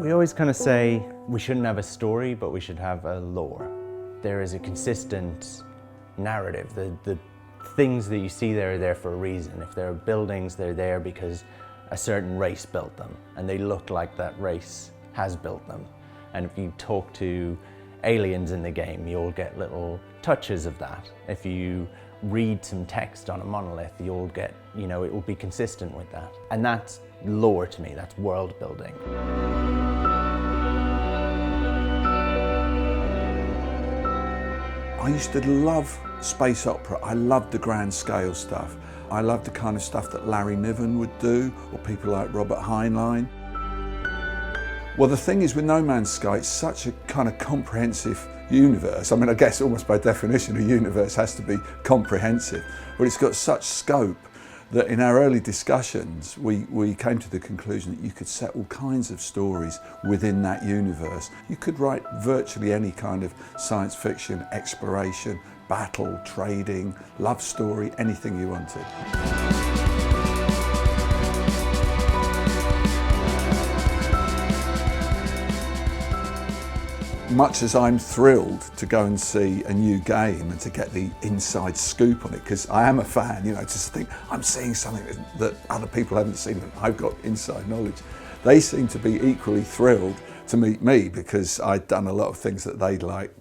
We always kind of say we shouldn't have a story, but we should have a lore. There is a consistent narrative. The things that you see there are there for a reason. If there are buildings, they're there because a certain race built them, and they look like that race has built them. And if you talk to aliens in the game, you'll get little touches of that. If you read some text on a monolith, you'll get, it will be consistent with that. And that's lore to me, that's world building. I used to love space opera. I loved the grand scale stuff. I loved the kind of stuff that Larry Niven would do, or people like Robert Heinlein. Well, the thing is with No Man's Sky, it's such a kind of comprehensive universe. I mean, I guess almost by definition, a universe has to be comprehensive, but it's got such scope that in our early discussions, we came to the conclusion that you could set all kinds of stories within that universe. You could write virtually any kind of science fiction, exploration, battle, trading, love story, anything you wanted. Much as I'm thrilled to go and see a new game and to get the inside scoop on it, because I am a fan, just think I'm seeing something that other people haven't seen and I've got inside knowledge. They seem to be equally thrilled to meet me because I'd done a lot of things that they'd like.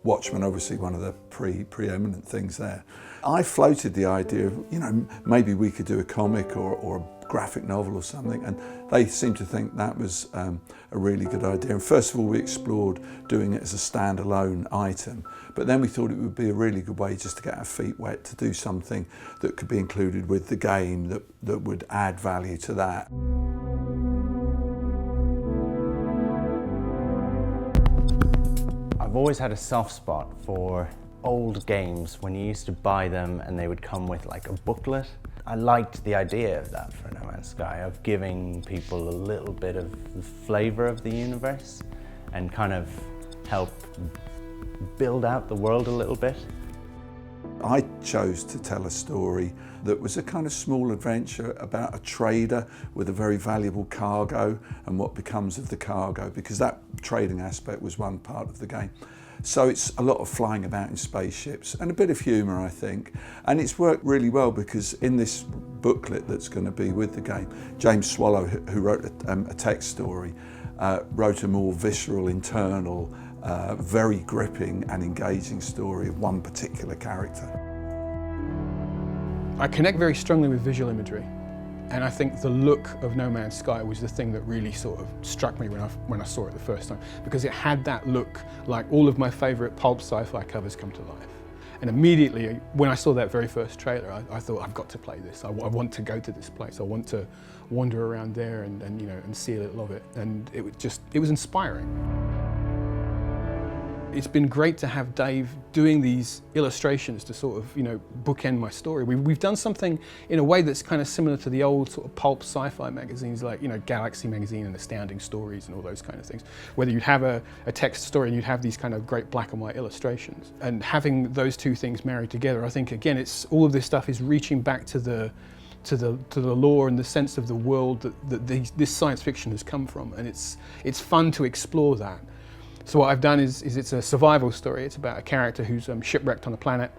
Watchmen, obviously one of the preeminent things there. I floated the idea of, maybe we could do a comic or a graphic novel or something, and they seemed to think that was a really good idea. And first of all, we explored doing it as a standalone item, but then we thought it would be a really good way just to get our feet wet, to do something that could be included with the game that would add value to that. I've always had a soft spot for old games when you used to buy them and they would come with like a booklet. I liked the idea of that for No Man's Sky, of giving people a little bit of the flavour of the universe and kind of help build out the world a little bit. I chose to tell a story that was a kind of small adventure about a trader with a very valuable cargo and what becomes of the cargo, because that trading aspect was one part of the game. So it's a lot of flying about in spaceships and a bit of humour, I think. And it's worked really well because in this booklet that's going to be with the game, James Swallow, who wrote a text story, wrote a more visceral, internal, very gripping and engaging story of one particular character. I connect very strongly with visual imagery, and I think the look of No Man's Sky was the thing that really sort of struck me when I saw it the first time, because it had that look like all of my favourite pulp sci-fi covers come to life. And immediately, when I saw that very first trailer, I thought, I've got to play this. I want to go to this place. I want to wander around there and see a little of it. And it was inspiring. It's been great to have Dave doing these illustrations to sort of, bookend my story. We've done something in a way that's kind of similar to the old sort of pulp sci-fi magazines like, Galaxy magazine and Astounding Stories and all those kind of things, whether you'd have a text story and you'd have these kind of great black and white illustrations. And having those two things married together, I think, again, it's all of this stuff is reaching back to the lore and the sense of the world that this science fiction has come from. And it's fun to explore that. So what I've done is it's a survival story. It's about a character who's shipwrecked on a planet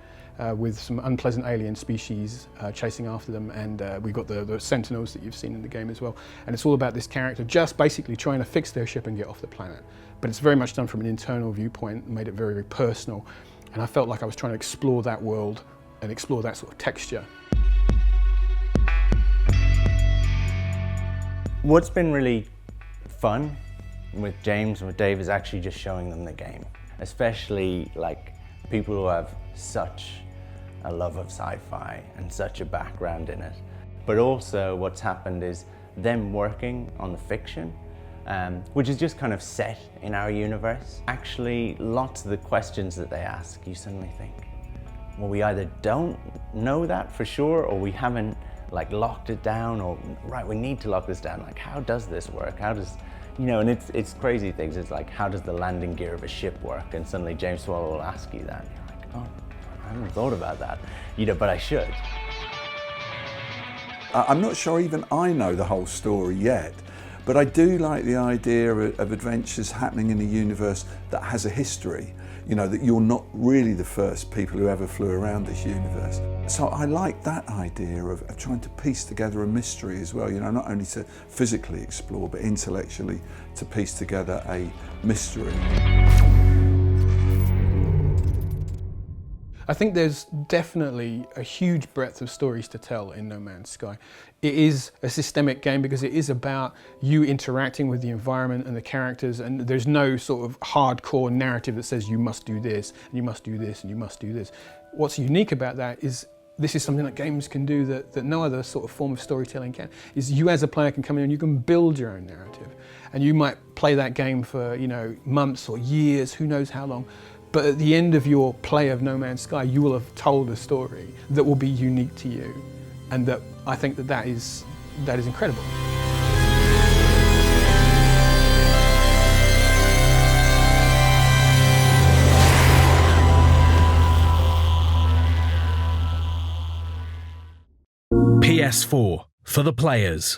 with some unpleasant alien species chasing after them, and we've got the Sentinels that you've seen in the game as well. And it's all about this character just basically trying to fix their ship and get off the planet. But it's very much done from an internal viewpoint and made it very, very personal. And I felt like I was trying to explore that world and explore that sort of texture. What's been really fun with James and with Dave is actually just showing them the game, especially like people who have such a love of sci-fi and such a background in it. But also what's happened is them working on the fiction, which is just kind of set in our universe. Actually, lots of the questions that they ask, you suddenly think, well, we either don't know that for sure, or we haven't like locked it down, or right, we need to lock this down. Like, how does this work? How does, and it's crazy things. It's like, how does the landing gear of a ship work? And suddenly James Swallow will ask you that. And you're like, oh, I haven't thought about that, but I should. I'm not sure even I know the whole story yet, But I do like the idea of adventures happening in a universe that has a history, you know, that you're not really the first people who ever flew around this universe. So I like that idea of trying to piece together a mystery as well, you know, not only to physically explore, but intellectually to piece together a mystery. I think there's definitely a huge breadth of stories to tell in No Man's Sky. It is a systemic game because it is about you interacting with the environment and the characters, and there's no sort of hardcore narrative that says you must do this, and you must do this, and you must do this. What's unique about that is this is something that games can do that no other sort of form of storytelling can, is you as a player can come in and you can build your own narrative. And you might play that game for, you know, months or years, who knows how long. But at the end of your play of No Man's Sky, you will have told a story that will be unique to you. And that I think that is incredible. PS4 for the players.